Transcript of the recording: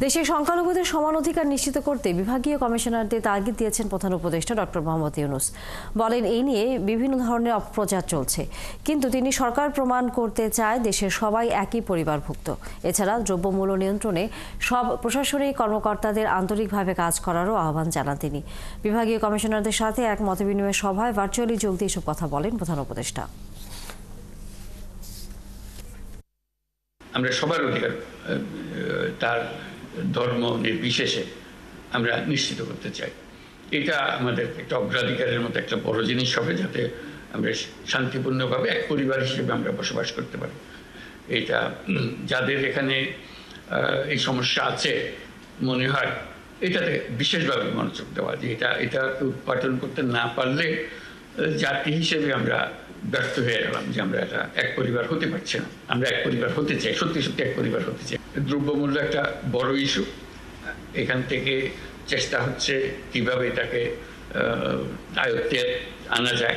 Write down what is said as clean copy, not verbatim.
দেশে সংখ্যালঘুদের সমান অধিকার নিশ্চিত করতে বিভাগীয় কমিশনারদের তাগিদ দিয়েছেন প্রধান উপদেষ্টা ডক্টর মোহাম্মদ ইউনূস। বলেন, এই নিয়ে বিভিন্ন ধরনের অপপ্রচার চলছে, কিন্তু তিনি সরকার প্রমাণ করতে চায় দেশের সবাই একই পরিবারভুক্ত। এছাড়া দ্রব্যমূল্য নিয়ন্ত্রণে সব প্রশাসনিক কর্মকর্তাদের আন্তরিকভাবে কাজ করারও আহ্বান জানান তিনি। বিভাগীয় কমিশনারদের সাথে এক মতবিনিময় সভায় ভার্চুয়ালি যোগ দিয়ে এসব কথা বলেন প্রধান উপদেষ্টা। আমরা সবার অধিকার তার ধর্ম নির্বিশেষে আমরা নিশ্চিত করতে চাই। এটা আমাদের একটা অগ্রাধিকারের মতো একটা বড় জিনিস হবে, যাতে আমরা শান্তিপূর্ণভাবে এক পরিবার হিসেবে আমরা বসবাস করতে পারি। এটা যাদের এখানে এই সমস্যা আছে মনে হয় এটাতে বিশেষভাবে মনোযোগ দেওয়া, যে এটা উৎপাদন করতে না পারলে জাতি হিসেবে আমরা ব্যর্থ হয়ে গেলাম, যে আমরা এটা এক পরিবার হতে পারছি না। আমরা এক পরিবার হতে চাই, সত্যি সত্যি এক পরিবার হতে চাই। দ্রব্যমূল্য একটা বড় ইস্যু, এখান থেকে চেষ্টা হচ্ছে কিভাবে এটাকে আয়ত্তে আনা যায়।